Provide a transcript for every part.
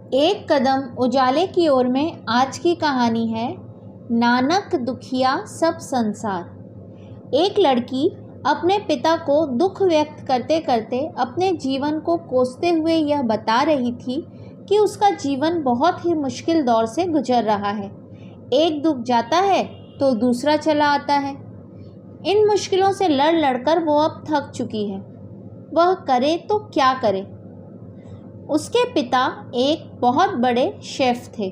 एक कदम उजाले की ओर में आज की कहानी है नानक दुखिया सब संसार। एक लड़की अपने पिता को दुख व्यक्त करते करते अपने जीवन को कोसते हुए यह बता रही थी कि उसका जीवन बहुत ही मुश्किल दौर से गुजर रहा है। एक दुख जाता है तो दूसरा चला आता है। इन मुश्किलों से लड़ लड़कर वो अब थक चुकी है। वह करे तो क्या करे। उसके पिता एक बहुत बड़े शेफ थे।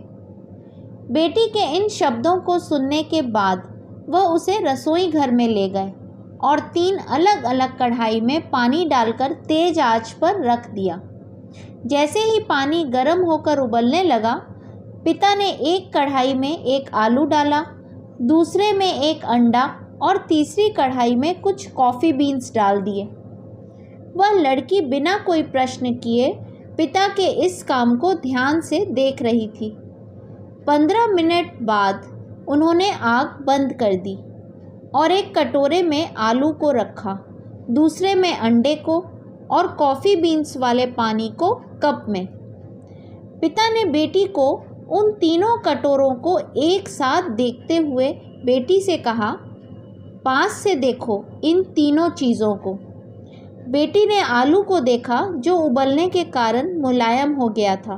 बेटी के इन शब्दों को सुनने के बाद वह उसे रसोई घर में ले गए और 3 अलग अलग कढ़ाई में पानी डालकर तेज आंच पर रख दिया। जैसे ही पानी गर्म होकर उबलने लगा, पिता ने एक कढ़ाई में एक आलू डाला, दूसरे में एक अंडा और तीसरी कढ़ाई में कुछ कॉफ़ी बीन्स डाल दिए। वह लड़की बिना कोई प्रश्न किए पिता के इस काम को ध्यान से देख रही थी। 15 मिनट बाद उन्होंने आग बंद कर दी और एक कटोरे में आलू को रखा, दूसरे में अंडे को और कॉफ़ी बीन्स वाले पानी को कप में। पिता ने बेटी को उन तीनों कटोरों को एक साथ देखते हुए बेटी से कहा, पास से देखो इन तीनों चीज़ों को। बेटी ने आलू को देखा जो उबलने के कारण मुलायम हो गया था।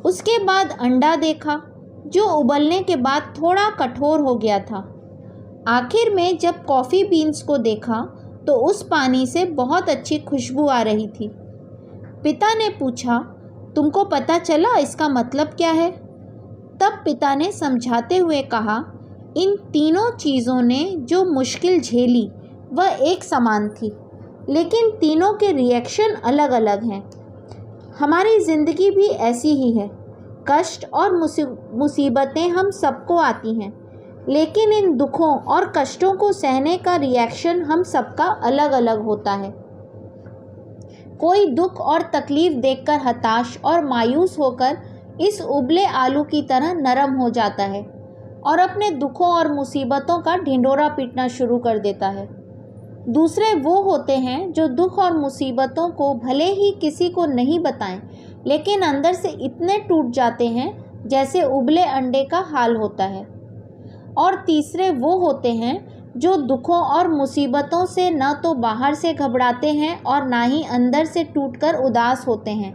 उसके बाद अंडा देखा जो उबलने के बाद थोड़ा कठोर हो गया था। आखिर में जब कॉफ़ी बीन्स को देखा तो उस पानी से बहुत अच्छी खुशबू आ रही थी। पिता ने पूछा, तुमको पता चला इसका मतलब क्या है? तब पिता ने समझाते हुए कहा, इन तीनों चीज़ों ने जो मुश्किल झेली वह एक समान थी, लेकिन तीनों के रिएक्शन अलग अलग हैं। हमारी ज़िंदगी भी ऐसी ही है। कष्ट और मुसीबतें हम सबको आती हैं, लेकिन इन दुखों और कष्टों को सहने का रिएक्शन हम सबका अलग अलग होता है। कोई दुख और तकलीफ़ देखकर हताश और मायूस होकर इस उबले आलू की तरह नरम हो जाता है और अपने दुखों और मुसीबतों का ढिंढोरा पीटना शुरू कर देता है। दूसरे वो होते हैं जो दुख और मुसीबतों को भले ही किसी को नहीं बताएं, लेकिन अंदर से इतने टूट जाते हैं जैसे उबले अंडे का हाल होता है। और तीसरे वो होते हैं जो दुखों और मुसीबतों से न तो बाहर से घबराते हैं और ना ही अंदर से टूटकर उदास होते हैं,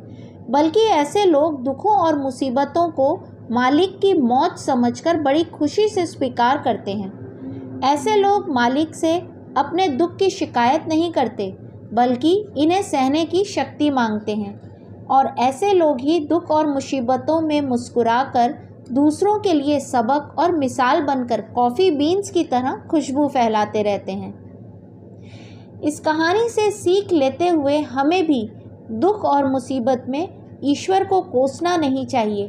बल्कि ऐसे लोग दुखों और मुसीबतों को मालिक की मौत समझकर बड़ी खुशी से स्वीकार करते हैं। ऐसे लोग मालिक से अपने दुख की शिकायत नहीं करते, बल्कि इन्हें सहने की शक्ति मांगते हैं। और ऐसे लोग ही दुख और मुसीबतों में मुस्कुराकर दूसरों के लिए सबक और मिसाल बनकर कॉफ़ी बीन्स की तरह खुशबू फैलाते रहते हैं। इस कहानी से सीख लेते हुए हमें भी दुख और मुसीबत में ईश्वर को कोसना नहीं चाहिए,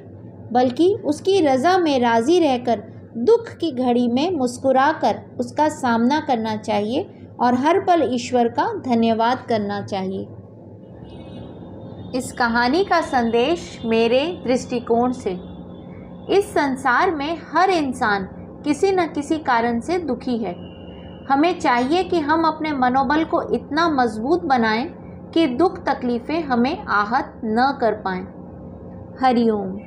बल्कि उसकी रज़ा में राज़ी रहकर दुख की घड़ी में मुस्कुराकर उसका सामना करना चाहिए और हर पल ईश्वर का धन्यवाद करना चाहिए। इस कहानी का संदेश मेरे दृष्टिकोण से, इस संसार में हर इंसान किसी न किसी कारण से दुखी है। हमें चाहिए कि हम अपने मनोबल को इतना मजबूत बनाएं कि दुख तकलीफ़ें हमें आहत न कर पाएं। हरि ओम।